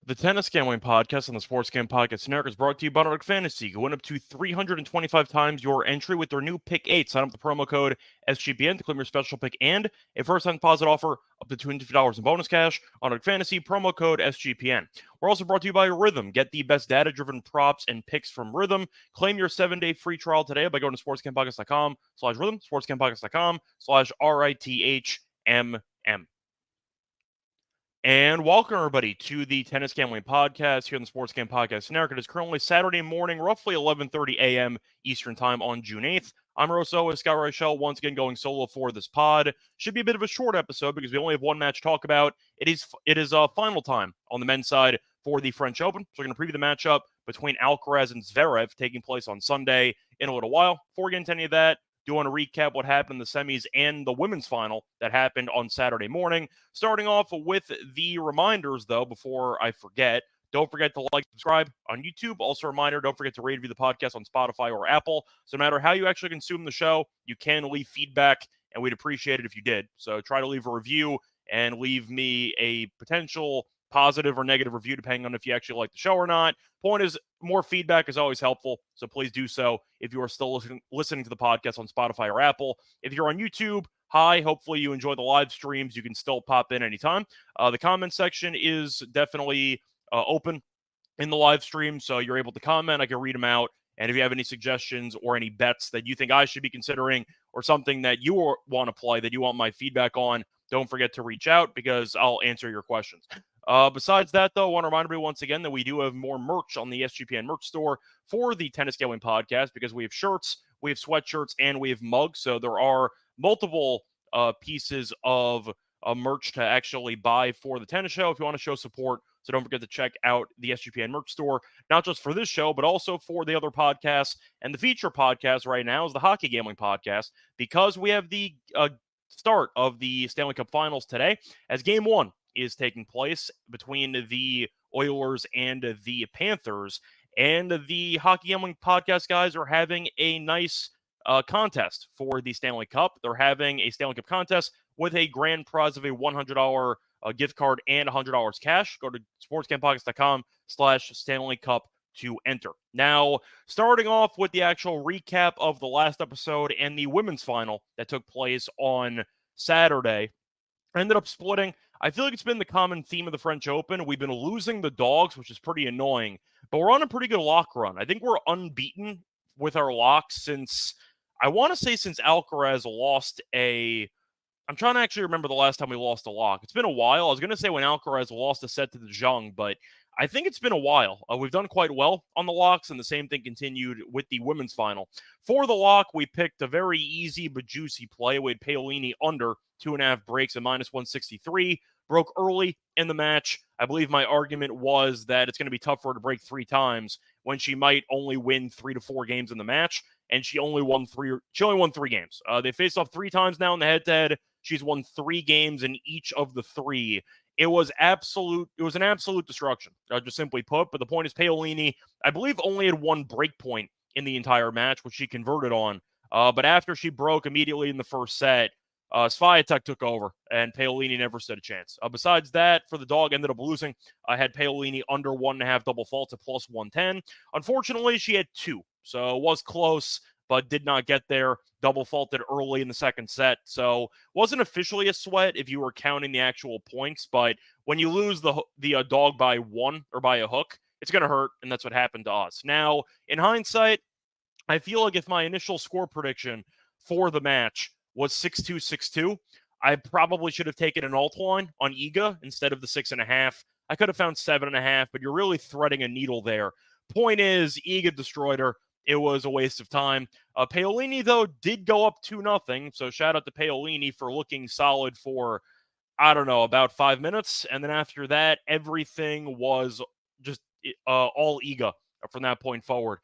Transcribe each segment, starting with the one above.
The Tennis Gambling Podcast on the Sports Gambling Podcast Network is brought to you by Nordic Fantasy. Go win up to 325 times your entry with their new Pick 8. Sign up with the promo code SGPN to claim your special pick and a first-time deposit offer up to $250 in bonus cash on Nordic Fantasy, promo code SGPN. We're also brought to you by Rhythm. Get the best data-driven props and picks from Rhythm. Claim your 7-day free trial today by going to sportsgamepodcast.com/rhythm, sportsgamepodcast.com/RITHMM. And welcome, everybody, to the Tennis Gambling Podcast here on the Sports Game Podcast Network. It is currently Saturday morning, roughly 11:30 a.m. Eastern Time on June 8th. I'm Rosso with Scott Reichel, once again going solo for this pod. Should be a bit of a short episode because we only have one match to talk about. It is final time on the men's side for the French Open. So we're going to preview the matchup between Alcaraz and Zverev taking place on Sunday in a little while. Before we get into any of that, do want to recap what happened in the semis and the women's final that happened on Saturday morning. Starting off with the reminders, though, before I forget, don't forget to like, subscribe on YouTube. Also a reminder, don't forget to rate and review the podcast on Spotify or Apple. So no matter how you actually consume the show, you can leave feedback, and we'd appreciate it if you did. So try to leave a review and leave me a potential positive or negative review, depending on if you actually like the show or not. Point is, more feedback is always helpful, so please do so if you are still listening to the podcast on Spotify or Apple. If you're on YouTube, hi, hopefully you enjoy the live streams. You can still pop in anytime. The comment section is definitely open in the live stream, so you're able to comment. I can read them out. And if you have any suggestions or any bets that you think I should be considering or something that you want to play that you want my feedback on, don't forget to reach out because I'll answer your questions. Besides that, though, I want to remind everybody once again that we do have more merch on the SGPN merch store for the Tennis Gambling Podcast because we have shirts, we have sweatshirts, and we have mugs. So there are multiple pieces of merch to actually buy for the tennis show if you want to show support. So don't forget to check out the SGPN merch store, not just for this show, but also for the other podcasts. And the feature podcast right now is the Hockey Gambling Podcast because we have the start of the Stanley Cup Finals today as Game 1 is taking place between the Oilers and the Panthers. And the Hockey Gambling Podcast guys are having a nice contest for the Stanley Cup. They're having a Stanley Cup contest with a grand prize of a $100 gift card and $100 cash. Go to sportsgamepodcast.com/Stanley Cup to enter. Now, starting off with the actual recap of the last episode and the women's final that took place on Saturday, I ended up splitting. I feel like it's been the common theme of the French Open. We've been losing the dogs, which is pretty annoying, but we're on a pretty good lock run. I think we're unbeaten with our locks since, I want to say since Alcaraz lost I'm trying to actually remember the last time we lost a lock. It's been a while. I was going to say when Alcaraz lost a set to the Zhang, but I think it's been a while. We've done quite well on the locks, and the same thing continued with the women's final. For the lock, we picked a very easy but juicy play. We had Paolini under 2.5 breaks at -163. Broke early in the match. I believe my argument was that it's going to be tough for her to break 3 times when she might only win 3 to 4 games in the match, and she only won 3 games. They faced off 3 times now in the head-to-head. She's won 3 games in each of the 3. It was an absolute destruction, just simply put. But the point is, Paolini, I believe, only had 1 break point in the entire match, which she converted on. But after she broke immediately in the first set, Swiatek took over, and Paolini never stood a chance. Besides that, for the dog, ended up losing. I had Paolini under 1.5 double faults at +110. Unfortunately, she had 2, so it was close, but did not get there. Double faulted early in the second set, so wasn't officially a sweat if you were counting the actual points, but when you lose the dog by 1 or by a hook, it's going to hurt, and that's what happened to us. Now, in hindsight, I feel like if my initial score prediction for the match was 6-2, 6-2, I probably should have taken an alt line on Iga instead of the 6.5. I could have found 7.5, but you're really threading a needle there. Point is, Iga destroyed her. It was a waste of time. Paolini, though, did go up 2-0, so shout out to Paolini for looking solid for, I don't know, about 5 minutes. And then after that, everything was just all Iga from that point forward.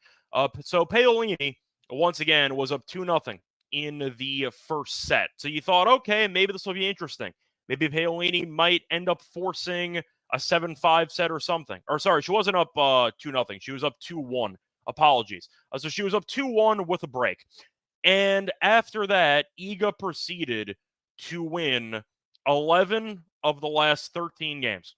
So Paolini, once again, was up 2-0 in the first set. So you thought, okay, maybe this will be interesting. Maybe Paolini might end up forcing a 7-5 set or something. Or sorry, she wasn't up 2-0. She was up 2-1. Apologies. So she was up 2-1 with a break. And after that, Iga proceeded to win 11 of the last 13 games.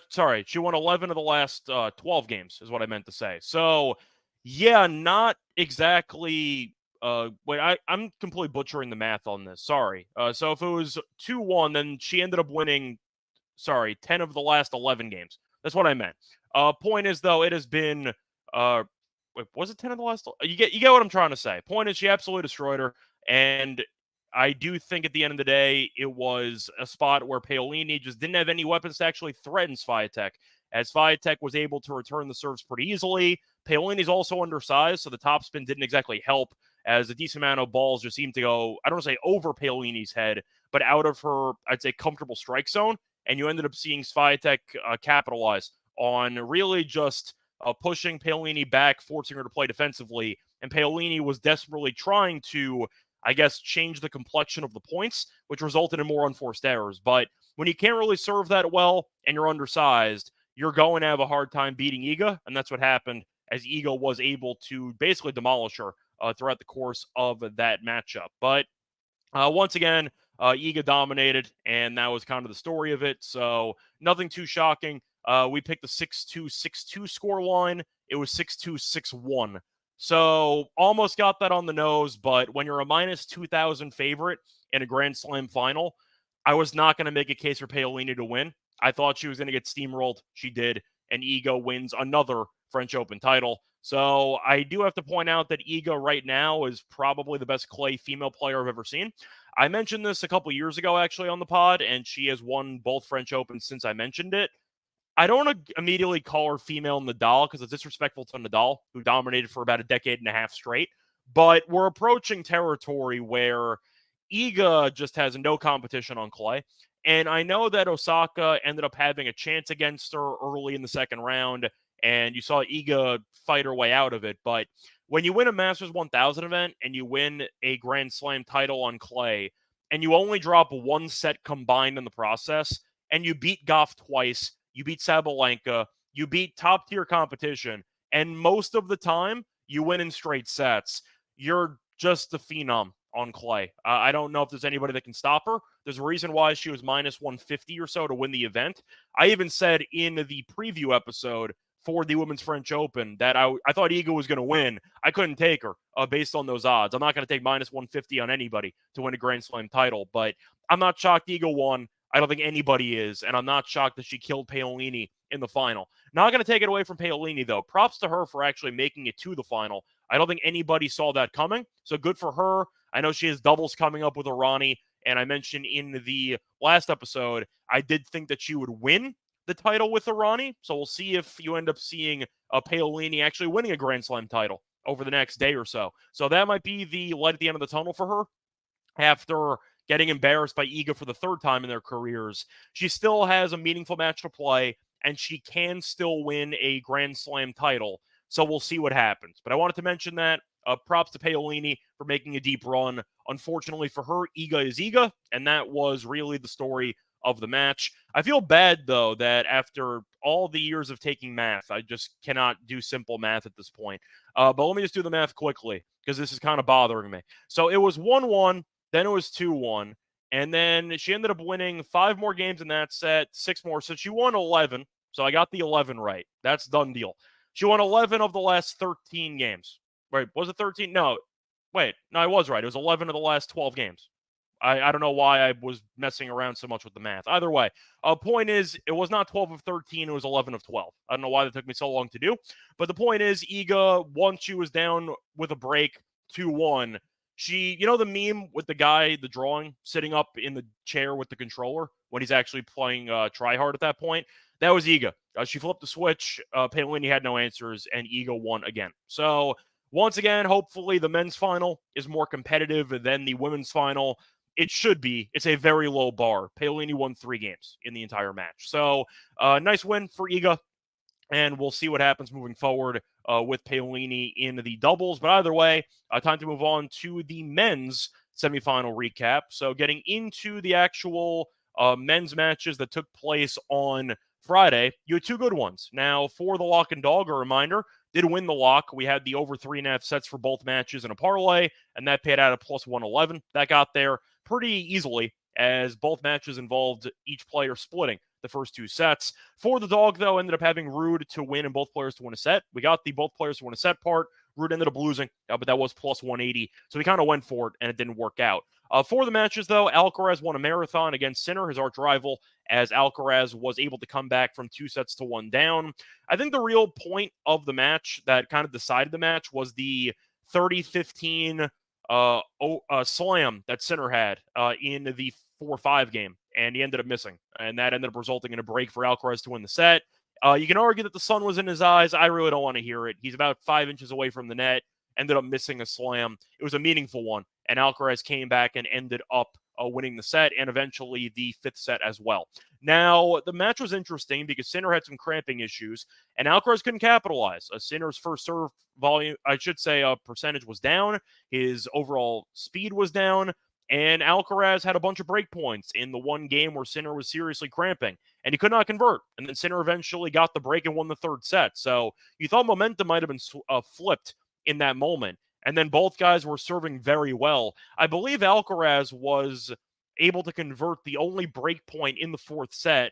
sorry, she won 11 of the last 12 games is what I meant to say. So, yeah, not exactly. I'm completely butchering the math on this. Sorry. So if it was 2-1, then she ended up winning, 10 of the last 11 games. That's what I meant. Point is, though, it has been, was it 10 of the last? You get what I'm trying to say. Point is, she absolutely destroyed her. And I do think at the end of the day, it was a spot where Paolini just didn't have any weapons to actually threaten Swiatek, as Swiatek was able to return the serves pretty easily. Paolini's also undersized, so the topspin didn't exactly help, as a decent amount of balls just seemed to go, I don't want to say over Paolini's head, but out of her, I'd say, comfortable strike zone. And you ended up seeing Swiatek capitalize on really just pushing Paolini back, forcing her to play defensively. And Paolini was desperately trying to, I guess, change the complexion of the points, which resulted in more unforced errors. But when you can't really serve that well and you're undersized, you're going to have a hard time beating Iga, and that's what happened, as Iga was able to basically demolish her throughout the course of that matchup. But once again, Iga dominated, and that was kind of the story of it. So nothing too shocking. We picked the 6-2, 6-2 score line. It was 6-2, 6-1. So almost got that on the nose, but when you're a minus 2,000 favorite in a Grand Slam final, I was not going to make a case for Paolini to win. I thought she was going to get steamrolled. She did, and Iga wins another French Open title. So I do have to point out that Iga right now is probably the best clay female player I've ever seen. I mentioned this a couple years ago, actually, on the pod, and she has won both French Opens since I mentioned it. I don't want to immediately call her female Nadal because it's disrespectful to Nadal, who dominated for about a decade and a half straight. But we're approaching territory where Iga just has no competition on clay. And I know that Osaka ended up having a chance against her early in the second round, and you saw Iga fight her way out of it. But when you win a Masters 1000 event and you win a Grand Slam title on clay, and you only drop one set combined in the process, and you beat Goff twice, you beat Sabalenka, you beat top-tier competition, and most of the time, you win in straight sets. You're just a phenom on clay. I don't know if there's anybody that can stop her. There's a reason why she was minus 150 or so to win the event. I even said in the preview episode for the Women's French Open that I thought Iga was going to win. I couldn't take her based on those odds. I'm not going to take minus 150 on anybody to win a Grand Slam title, but I'm not shocked Iga won. I don't think anybody is, and I'm not shocked that she killed Paolini in the final. Not going to take it away from Paolini, though. Props to her for actually making it to the final. I don't think anybody saw that coming, so good for her. I know she has doubles coming up with Irani, and I mentioned in the last episode, I did think that she would win the title with Irani, so we'll see if you end up seeing Paolini actually winning a Grand Slam title over the next day or so. So that might be the light at the end of the tunnel for her. After getting embarrassed by Iga for the third time in their careers, she still has a meaningful match to play, and she can still win a Grand Slam title. So we'll see what happens. But I wanted to mention that. Props to Paolini for making a deep run. Unfortunately for her, Iga is Iga, and that was really the story of the match. I feel bad, though, that after all the years of taking math, I just cannot do simple math at this point. But let me just do the math quickly, because this is kind of bothering me. So it was 1-1, then it was 2-1, and then she ended up winning 5 more games in that set, 6 more. So she won 11. So I got the 11 right. That's done deal. She won 11 of the last 13 games. Right, was it 13? No, wait. No, I was right. It was 11 of the last 12 games. I don't know why I was messing around so much with the math. Either way, point is, it was not 12 of 13. It was 11 of 12. I don't know why that took me so long to do. But the point is, Iga, once she was down with a break, 2-1, she, you know the meme with the guy, the drawing, sitting up in the chair with the controller when he's actually playing try hard at that point? That was Iga. She flipped the switch. Paolini had no answers, and Iga won again. So once again, hopefully the men's final is more competitive than the women's final. It should be. It's a very low bar. Paolini won 3 games in the entire match. So nice win for Iga, and we'll see what happens moving forward with Paolini in the doubles. But either way, time to move on to the men's semifinal recap. So getting into the actual men's matches that took place on Friday, you had 2 good ones. Now, for the lock and dog, a reminder, did win the lock. We had the over 3.5 sets for both matches in a parlay, and that paid out at plus 111. That got there pretty easily, as both matches involved each player splitting the first 2 sets. For the dog, though, ended up having Ruud to win and both players to win a set. We got the both players to win a set part. Ruud ended up losing, but that was plus 180. So he kind of went for it, and it didn't work out. For the matches, though, Alcaraz won a marathon against Sinner, his arch rival, as Alcaraz was able to come back from 2 sets to 1 down. I think the real point of the match that kind of decided the match was the 30-15 slam that Sinner had in the 4-5 game, and he ended up missing. And that ended up resulting in a break for Alcaraz to win the set. You can argue that the sun was in his eyes. I really don't want to hear it. He's about 5 inches away from the net, ended up missing a slam. It was a meaningful one, and Alcaraz came back and ended up winning the set and eventually the 5th set as well. Now, the match was interesting because Sinner had some cramping issues, and Alcaraz couldn't capitalize. Sinner's first serve volume, percentage was down. His overall speed was down, and Alcaraz had a bunch of break points in the one game where Sinner was seriously cramping, and he could not convert. And then Sinner eventually got the break and won the 3rd set. So you thought momentum might have been flipped in that moment. And then both guys were serving very well. I believe Alcaraz was able to convert the only break point in the 4th set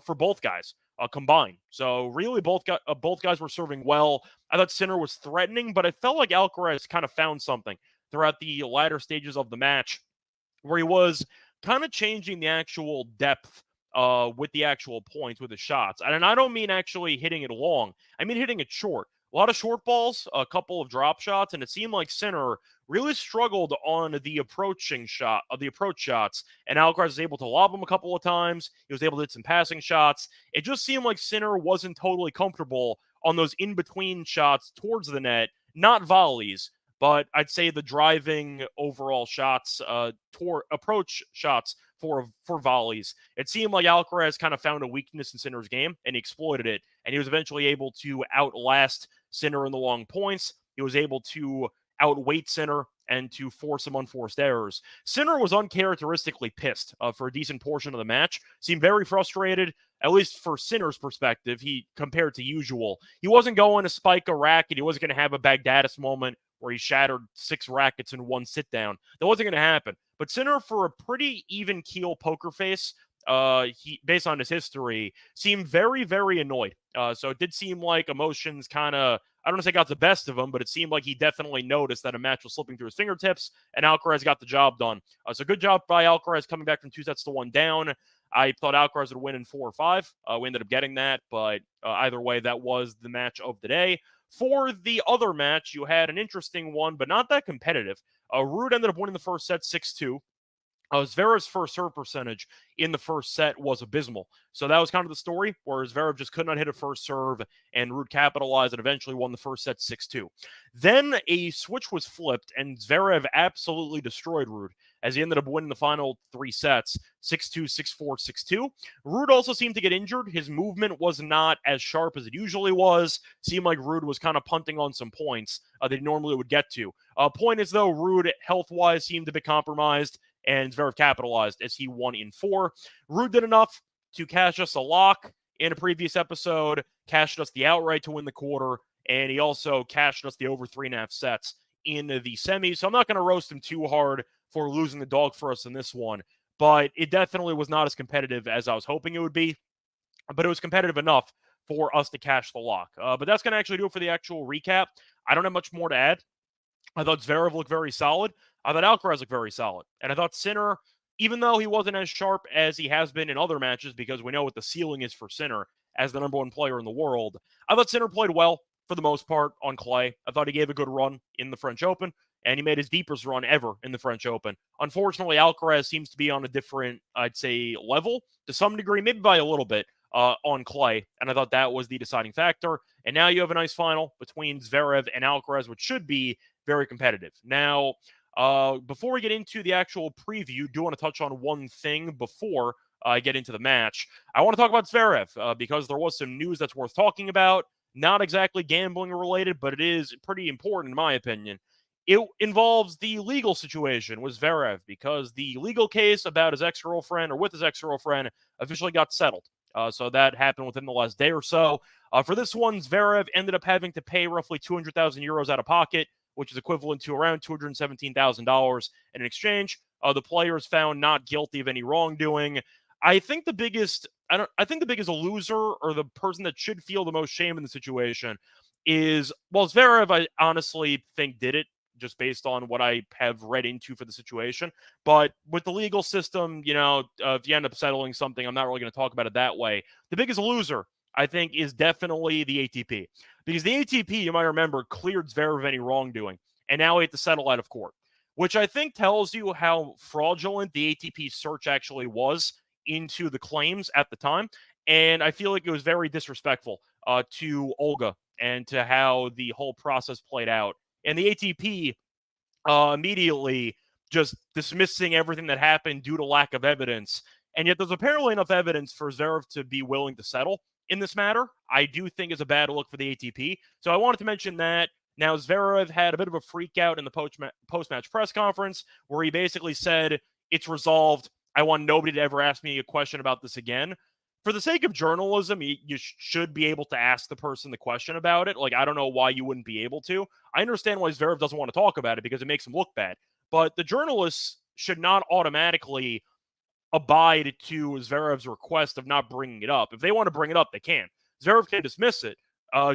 for both guys combined. So really, both guys were serving well. I thought Sinner was threatening, but I felt like Alcaraz kind of found something throughout the latter stages of the match, where he was kind of changing the actual depth with the actual points with his shots. And I don't mean actually hitting it long. I mean hitting it short. A lot of short balls, a couple of drop shots, and it seemed like Sinner really struggled on the approach shots, and Alcaraz was able to lob him a couple of times. He was able to hit some passing shots. It just seemed like Sinner wasn't totally comfortable on those in-between shots towards the net, not volleys, but I'd say the driving overall shots, approach shots for volleys. It seemed like Alcaraz kind of found a weakness in Sinner's game, and he exploited it, and he was eventually able to outlast Sinner in the long points. He was able to outweight Sinner and to force some unforced errors. Sinner was uncharacteristically pissed for a decent portion of the match. Seemed very frustrated, at least for Sinner's perspective, compared to usual. He wasn't going to spike a racket. He wasn't going to have a Baghdadis moment where he shattered 6 rackets in one sit down. That wasn't going to happen. But Sinner, for a pretty even keel poker face, he, based on his history, seemed very, very annoyed. So it did seem like emotions kind of, I don't want to say got the best of him, but it seemed like he definitely noticed that a match was slipping through his fingertips, and Alcaraz got the job done. So good job by Alcaraz coming back from 2 sets to 1 down. I thought Alcaraz would win in 4 or 5. We ended up getting that, but either way, that was the match of the day. For the other match, you had an interesting one, but not that competitive. Ruud ended up winning the first set 6-2. Zverev's first serve percentage in the first set was abysmal. So that was kind of the story, where Zverev just could not hit a first serve, and Ruud capitalized and eventually won the first set 6-2. Then a switch was flipped, and Zverev absolutely destroyed Ruud, as he ended up winning the final 3 sets, 6-2, 6-4, 6-2. Ruud also seemed to get injured. His movement was not as sharp as it usually was. Seemed like Ruud was kind of punting on some points that he normally would get to. Point is, though, Ruud, health-wise, seemed a bit compromised, and Zverev capitalized as he won in 4. Ruud did enough to cash us a lock in a previous episode, cashed us the outright to win the quarter, and he also cashed us the over 3.5 sets in the semis. So I'm not going to roast him too hard for losing the dog for us in this one, but it definitely was not as competitive as I was hoping it would be, but it was competitive enough for us to cash the lock. But that's going to actually do it for the actual recap. I don't have much more to add. I thought Zverev looked very solid. I thought Alcaraz looked very solid. And I thought Sinner, even though he wasn't as sharp as he has been in other matches, because we know what the ceiling is for Sinner as the number 1 player in the world, I thought Sinner played well for the most part on clay. I thought he gave a good run in the French Open, and he made his deepest run ever in the French Open. Unfortunately, Alcaraz seems to be on a different, I'd say, level to some degree, maybe by a little bit, on clay, and I thought that was the deciding factor. And now you have a nice final between Zverev and Alcaraz, which should be very competitive. Now, before we get into the actual preview, do want to touch on one thing before I get into the match. I want to talk about Zverev because there was some news that's worth talking about. Not exactly gambling related, but it is pretty important in my opinion. It involves the legal situation with Zverev because the legal case about his ex-girlfriend or with his ex-girlfriend officially got settled. So that happened within the last day or so. For this one, Zverev ended up having to pay roughly 200,000 euros out of pocket, which is equivalent to around $217,000 in exchange. The player is found not guilty of any wrongdoing. I think the biggest loser, or the person that should feel the most shame in the situation, is, well, Zverev, I honestly think did it just based on what I have read into for the situation. But with the legal system, if you end up settling something, I'm not really going to talk about it that way. The biggest loser, I think, is definitely the ATP. Because the ATP, you might remember, cleared Zverev of any wrongdoing, and now he had to settle out of court, which I think tells you how fraudulent the ATP search actually was into the claims at the time. And I feel like it was very disrespectful to Olga and to how the whole process played out. And the ATP immediately just dismissing everything that happened due to lack of evidence. And yet there's apparently enough evidence for Zverev to be willing to settle in this matter. I do think is a bad look for the ATP. So I wanted to mention that. Now, Zverev had a bit of a freak out in the post-match press conference where he basically said, it's resolved. I want nobody to ever ask me a question about this again. For the sake of journalism, you should be able to ask the person the question about it. Like, I don't know why you wouldn't be able to. I understand why Zverev doesn't want to talk about it because it makes him look bad. But the journalists should not automatically abide to Zverev's request of not bringing it up. If they want to bring it up, they can. Zverev can dismiss it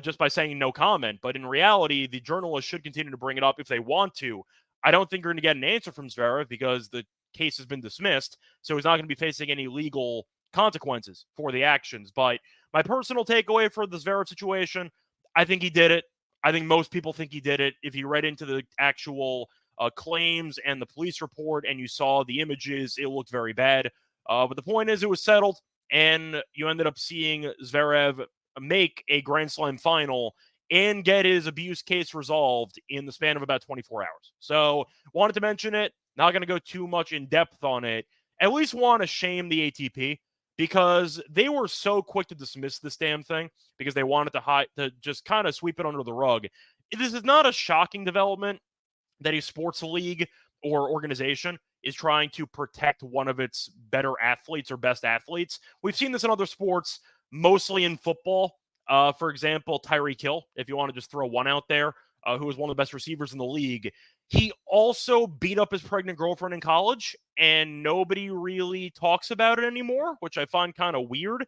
just by saying no comment. But in reality, the journalists should continue to bring it up if they want to. I don't think you're going to get an answer from Zverev because the case has been dismissed, so he's not going to be facing any legal consequences for the actions. But my personal takeaway for the Zverev situation, I think he did it. I think most people think he did it. If you read into the actual claims and the police report and you saw the images, it looked very bad. But the point is, it was settled, and you ended up seeing Zverev make a Grand Slam final and get his abuse case resolved in the span of about 24 hours. So wanted to mention it. Not going to go too much in depth on it. At least want to shame the ATP because they were so quick to dismiss this damn thing because they wanted to just kind of sweep it under the rug. This is not a shocking development that a sports league or organization is trying to protect one of its better athletes or best athletes. We've seen this in other sports, mostly in football. For example, Tyreek Hill, if you want to just throw one out there, who was one of the best receivers in the league. He also beat up his pregnant girlfriend in college, and nobody really talks about it anymore, which I find kind of weird.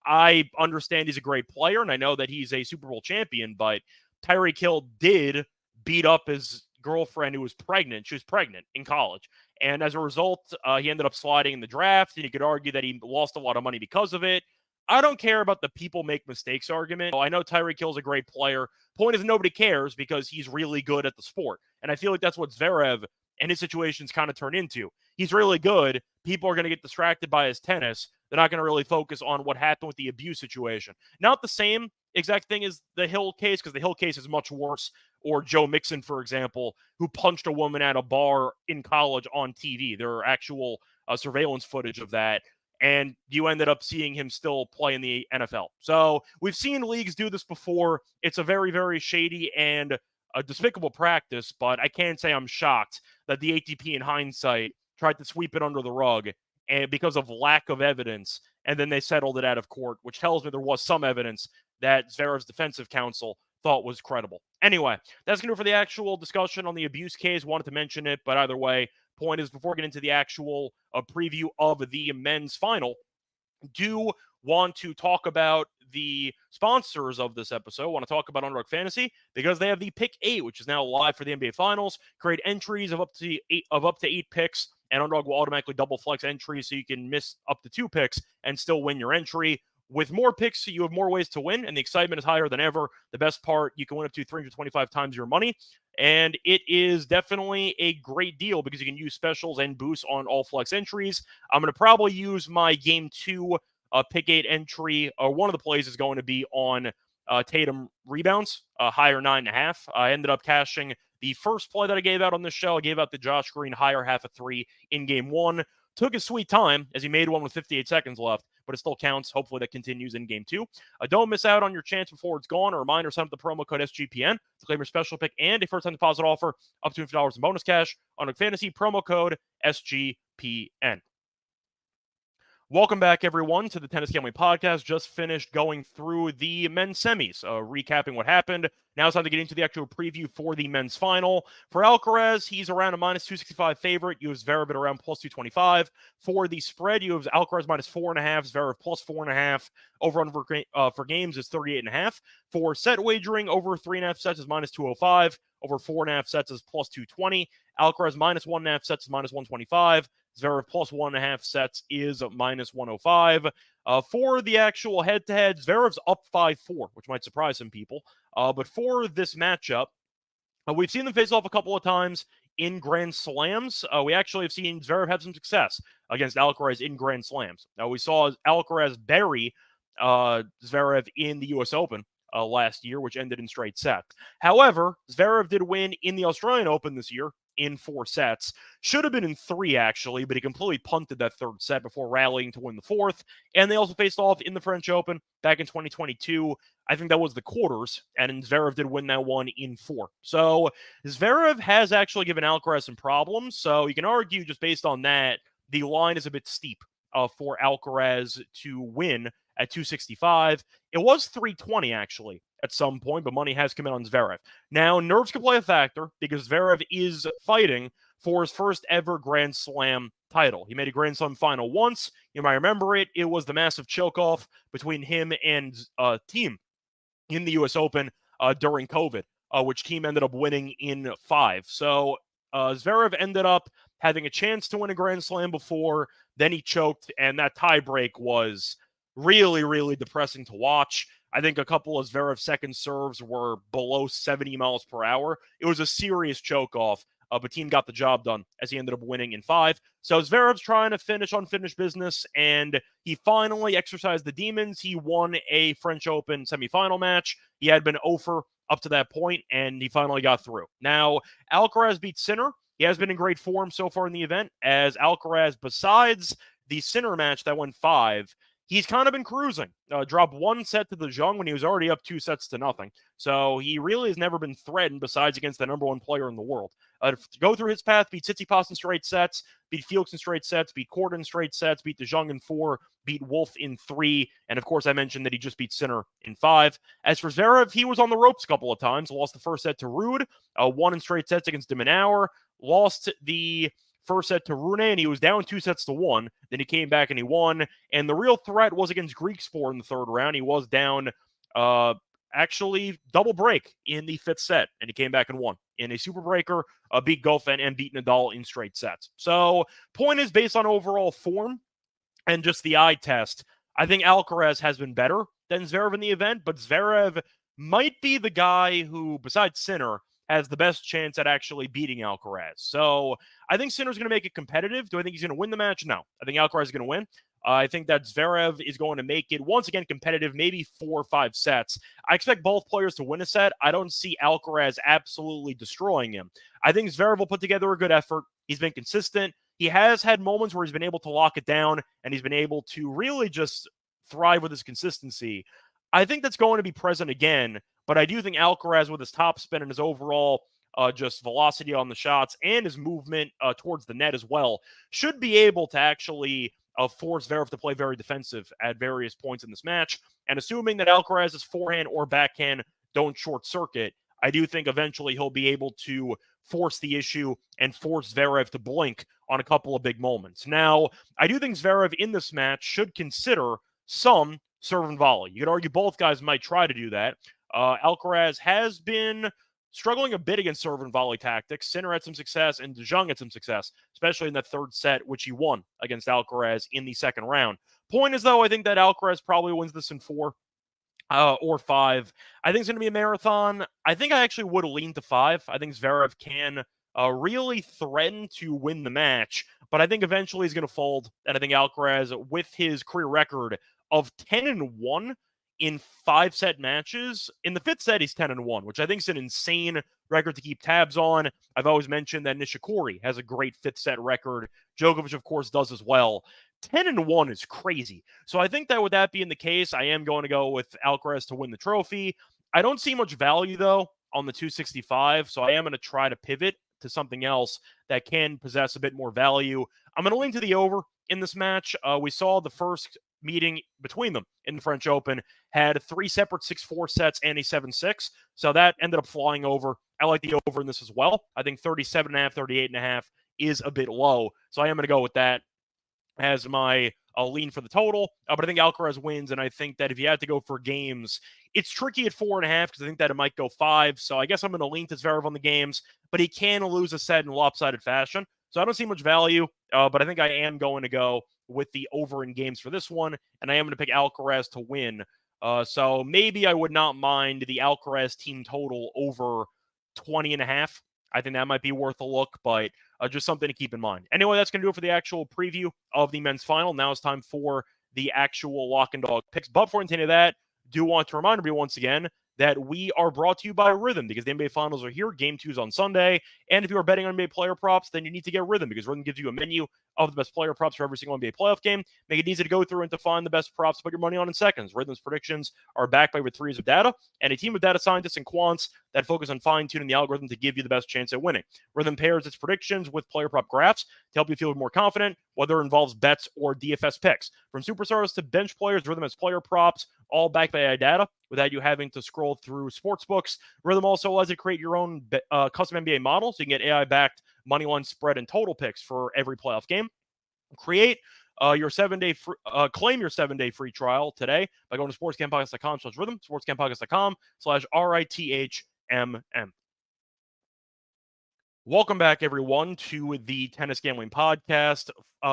I understand he's a great player, and I know that he's a Super Bowl champion, but Tyreek Hill did beat up his girlfriend who was pregnant. She was pregnant in college. And as a result, he ended up sliding in the draft, and you could argue that he lost a lot of money because of it. I don't care about the people make mistakes argument. I know Tyreek Hill's a great player. Point is, nobody cares because he's really good at the sport. And I feel like that's what Zverev and his situations kind of turn into. He's really good. People are going to get distracted by his tennis. They're not going to really focus on what happened with the abuse situation. Not the same exact thing as the Hill case, because the Hill case is much worse. Or Joe Mixon, for example, who punched a woman at a bar in college on TV. There are actual surveillance footage of that. And you ended up seeing him still play in the NFL. So we've seen leagues do this before. It's a very, very shady and a despicable practice, but I can't say I'm shocked that the ATP in hindsight tried to sweep it under the rug and because of lack of evidence, and then they settled it out of court, which tells me there was some evidence that Zverev's defensive counsel thought was credible. Anyway, that's going to do it for the actual discussion on the abuse case. Wanted to mention it, but either way, point is, before we get into the actual preview of the men's final, do want to talk about the sponsors of this episode. I want to talk about Underdog Fantasy because they have the Pick 8, which is now live for the NBA Finals. Create entries of up to eight picks, and Underdog will automatically double flex entries so you can miss up to 2 picks and still win your entry. With more picks, you have more ways to win, and the excitement is higher than ever. The best part, you can win up to 325 times your money, and it is definitely a great deal because you can use specials and boosts on all flex entries. I'm going to probably use my Game 2 Pick 8 entry, or one of the plays is going to be on Tatum rebounds, higher 9.5. I ended up cashing the first play that I gave out on this show. I gave out the Josh Green higher half of 3 in Game 1. Took his sweet time as he made one with 58 seconds left, but it still counts. Hopefully that continues in Game 2. Don't miss out on your chance before it's gone. A reminder, sign up the promo code SGPN to claim your special pick and a first-time deposit offer up to $50 in bonus cash on Fantasy, promo code SGPN. Welcome back, everyone, to the Tennis Gambling Podcast. Just finished going through the men's semis, recapping what happened. Now it's time to get into the actual preview for the men's final. For Alcaraz, he's around a minus 265 favorite. You have Zverev at around plus 225. For the spread, you have Alcaraz minus 4.5, Zverev plus 4.5. Over on for games is 38.5. For set wagering, over 3.5 sets is minus 205. Over 4.5 sets is plus 220. Alcaraz minus 1.5 sets is minus 125. Zverev plus 1.5 sets is minus 105. For the actual head-to-head, Zverev's up 5-4, which might surprise some people. But for this matchup, we've seen them face off a couple of times in Grand Slams. We actually have seen Zverev have some success against Alcaraz in Grand Slams. Now, we saw Alcaraz bury Zverev in the U.S. Open last year, which ended in straight sets. However, Zverev did win in the Australian Open this year in 4 sets. Should have been in 3, actually, but he completely punted that 3rd set before rallying to win the 4th. And they also faced off in the French Open back in 2022. I think that was the quarters, and Zverev did win that one in 4. So Zverev has actually given Alcaraz some problems, so you can argue just based on that, the line is a bit steep for Alcaraz to win at 265. It was 320, actually, at some point, but money has come in on Zverev. Now, nerves can play a factor because Zverev is fighting for his first ever Grand Slam title. He made a Grand Slam final once. You might remember it. It was the massive choke-off between him and Thiem in the U.S. Open during COVID, which Thiem ended up winning in 5. So Zverev ended up having a chance to win a Grand Slam before, then he choked, and that tiebreak was really, really depressing to watch. I think a couple of Zverev's second serves were below 70 miles per hour. It was a serious choke-off, but Thiem got the job done as he ended up winning in 5. So Zverev's trying to finish unfinished business, and he finally exercised the demons. He won a French Open semifinal match. He had been over up to that point, and he finally got through. Now, Alcaraz beat Sinner. He has been in great form so far in the event, as Alcaraz, besides the Sinner match that went 5, he's kind of been cruising. Dropped 1 set to the Zhang when he was already up 2 sets to nothing. So he really has never been threatened besides against the number 1 player in the world. To go through his path, beat Tsitsipas in straight sets, beat Felix in straight sets, beat Korda in straight sets, beat the Zhang in 4, beat Wolf in 3, and of course I mentioned that he just beat Sinner in 5. As for Zverev, he was on the ropes a couple of times. Lost the first set to Ruud, won in straight sets against de Minaur, lost the first set to Rune, and he was down 2 sets to 1. Then he came back and he won. And the real threat was against Griekspoor in the 3rd round. He was down, actually, double break in the 5th set, and he came back and won in a super breaker, beat Goffin, and beat Nadal in straight sets. So, point is, based on overall form and just the eye test, I think Alcaraz has been better than Zverev in the event, but Zverev might be the guy who, besides Sinner, has the best chance at actually beating Alcaraz. So I think Sinner's going to make it competitive. Do I think he's going to win the match? No. I think Alcaraz is going to win. I think that Zverev is going to make it, once again, competitive, maybe 4 or 5 sets. I expect both players to win a set. I don't see Alcaraz absolutely destroying him. I think Zverev will put together a good effort. He's been consistent. He has had moments where he's been able to lock it down, and he's been able to really just thrive with his consistency. I think that's going to be present again, but I do think Alcaraz, with his top spin and his overall just velocity on the shots and his movement towards the net as well, should be able to actually force Zverev to play very defensive at various points in this match. And assuming that Alcaraz's forehand or backhand don't short circuit, I do think eventually he'll be able to force the issue and force Zverev to blink on a couple of big moments. Now, I do think Zverev in this match should consider some serve and volley. You could argue both guys might try to do that. Alcaraz has been struggling a bit against serve and volley tactics. Sinner had some success, and de Jong had some success, especially in that 3rd set, which he won against Alcaraz in the 2nd round. Point is, though, I think that Alcaraz probably wins this in 4 or 5. I think it's going to be a marathon. I think I actually would lean to 5. I think Zverev can really threaten to win the match, but I think eventually he's going to fold. And I think Alcaraz, with his career record of 10-1 in 5-set matches, in the 5th set, he's 10-1, which I think is an insane record to keep tabs on. I've always mentioned that Nishikori has a great 5th set record. Djokovic, of course, does as well. 10-1 is crazy. So I think that with that being the case, I am going to go with Alcaraz to win the trophy. I don't see much value, though, on the 265, so I am going to try to pivot to something else that can possess a bit more value. I'm going to lean to the over in this match. We saw the first meeting between them in the French Open had 3 separate 6-4 sets and a 7-6. So that ended up flying over. I like the over in this as well. I think 37.5, 38.5 is a bit low. So I am going to go with that as my lean for the total. But I think Alcaraz wins, and I think that if you had to go for games, it's tricky at 4.5 because I think that it might go 5. So I guess I'm going to lean to Zverev on the games, but he can lose a set in lopsided fashion. So I don't see much value, but I think I am going to go with the over in games for this one, and I am going to pick Alcaraz to win. So maybe I would not mind the Alcaraz team total over 20.5. I think that might be worth a look, but just something to keep in mind. Anyway, that's going to do it for the actual preview of the men's final. Now it's time for the actual lock and dog picks. But before we get into that, do want to remind everybody once again that we are brought to you by Rhythm because the NBA Finals are here. Game 2 is on Sunday. And if you are betting on NBA player props, then you need to get Rhythm because Rhythm gives you a menu of the best player props for every single NBA playoff game. Make it easy to go through and to find the best props to put your money on in seconds. Rhythm's predictions are backed by over 3 years of data and a team of data scientists and quants that focus on fine-tuning the algorithm to give you the best chance at winning. Rhythm pairs its predictions with player prop graphs to help you feel more confident, whether it involves bets or DFS picks. From superstars to bench players, Rhythm has player props, all backed by AI data, without you having to scroll through sports books. Rhythm also allows you to create your own custom NBA model, so you can get AI-backed moneyline spread and total picks for every playoff game. Create your 7-day claim your 7-day free trial today by going to sportscampodcast.com/rhythm, sportscampodcast.com/RITHMM. Welcome back, everyone, to the Tennis Gambling Podcast.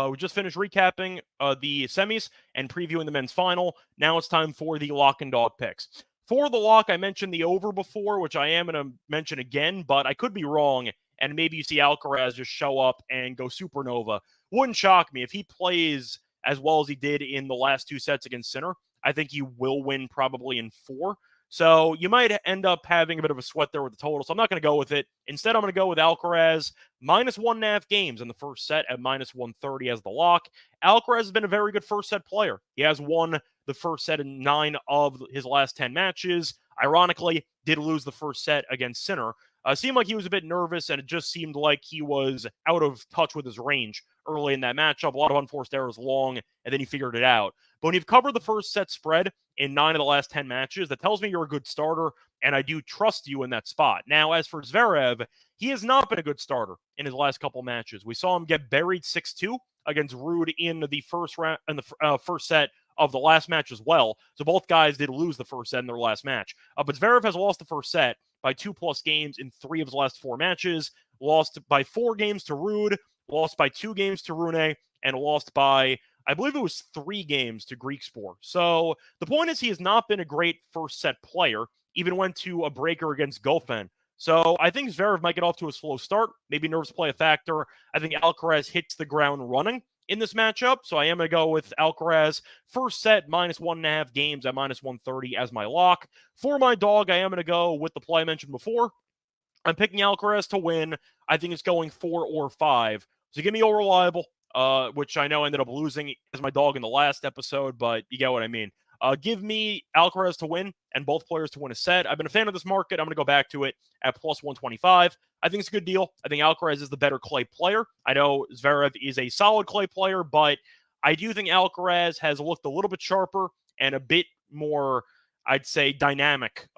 We just finished recapping the semis and previewing the men's final. Now it's time for the lock and dog picks. For the lock, I mentioned the over before, which I am going to mention again, but I could be wrong, and maybe you see Alcaraz just show up and go supernova. Wouldn't shock me if he plays as well as he did in the last 2 sets against Sinner. I think he will win probably in 4. So you might end up having a bit of a sweat there with the total. So I'm not going to go with it. Instead, I'm going to go with Alcaraz minus 1.5 games in the first set at minus 130 as the lock. Alcaraz has been a very good first set player. He has won the first set in 9 of his last 10 matches. Ironically, did lose the first set against Sinner. Seemed like he was a bit nervous, and it just seemed like he was out of touch with his range early in that matchup. A lot of unforced errors long, and then he figured it out. But when you've covered the first set spread in 9 of the last 10 matches, that tells me you're a good starter, and I do trust you in that spot. Now, as for Zverev, he has not been a good starter in his last couple matches. We saw him get buried 6-2 against Ruud in the first round, in the first set of the last match as well. So both guys did lose the first set in their last match. But Zverev has lost the first set by 2+ games in 3 of his last 4 matches, lost by 4 games to Ruud, lost by 2 games to Rune, and lost by, I believe it was 3 games to Griekspoor. So the point is he has not been a great first set player, even went to a breaker against Goffin. So I think Zverev might get off to a slow start. Maybe nerves play a factor. I think Alcaraz hits the ground running in this matchup. So I am going to go with Alcaraz first set minus 1.5 games at minus 130 as my lock. For my dog, I am going to go with the play I mentioned before. I'm picking Alcaraz to win. I think it's going 4 or 5. So give me a reliable, which I know ended up losing as my dog in the last episode, but you get what I mean. Give me Alcaraz to win and both players to win a set. I've been a fan of this market. I'm going to go back to it at plus 125. I think it's a good deal. I think Alcaraz is the better clay player. I know Zverev is a solid clay player, but I do think Alcaraz has looked a little bit sharper and a bit more, I'd say, dynamic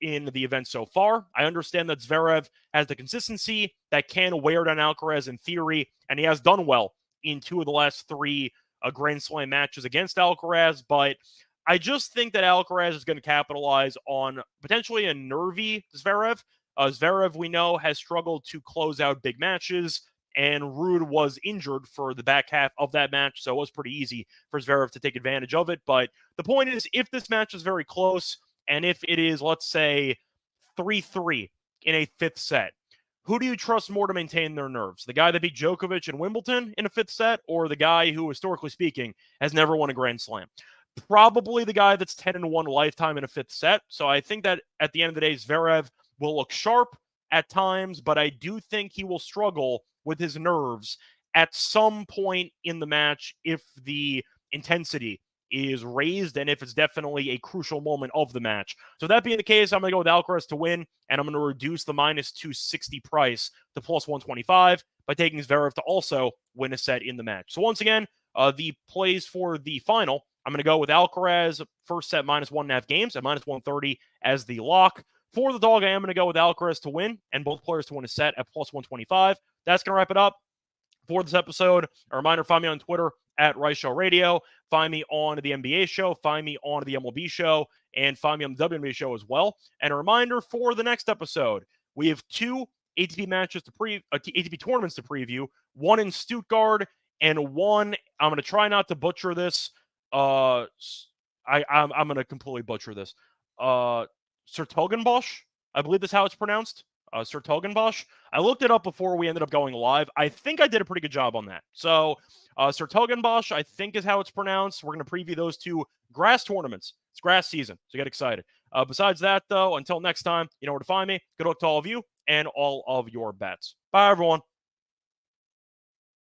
in the event so far. I understand that Zverev has the consistency that can wear down Alcaraz in theory, and he has done well in 2 of the last 3 Grand Slam matches against Alcaraz, but I just think that Alcaraz is going to capitalize on potentially a nervy Zverev. Zverev, we know, has struggled to close out big matches, and Ruud was injured for the back half of that match, so it was pretty easy for Zverev to take advantage of it. But the point is, if this match is very close, and if it is, let's say, 3-3 in a 5th set, who do you trust more to maintain their nerves? The guy that beat Djokovic in Wimbledon in a 5th set, or the guy who, historically speaking, has never won a Grand Slam? Probably the guy that's 10-1 lifetime in a 5th set. So I think that at the end of the day, Zverev will look sharp at times, but I do think he will struggle with his nerves at some point in the match if the intensity is raised and if it's definitely a crucial moment of the match. So that being the case, I'm going to go with Alcaraz to win, and I'm going to reduce the minus 260 price to plus 125 by taking Zverev to also win a set in the match. So once again, the plays for the final, I'm going to go with Alcaraz first set -1.5 games at -130 as the lock. For the dog, I am going to go with Alcaraz to win and both players to win a set at +125. That's going to wrap it up for this episode. A reminder, find me on Twitter at Reichel Radio. Find me on the NBA show. Find me on the MLB show. And find me on the WNBA show as well. And a reminder for the next episode, we have 2 ATP matches to ATP tournaments to preview. One in Stuttgart and one, I'm going to try not to butcher this. I'm going to completely butcher this. Sertogenbosch, I believe that's how it's pronounced. Sertogenbosch. I looked it up before we ended up going live. I think I did a pretty good job on that. So, Sertogenbosch, I think is how it's pronounced. We're going to preview those 2 grass tournaments. It's grass season, so get excited. Besides that, though, until next time, you know where to find me. Good luck to all of you and all of your bets. Bye, everyone.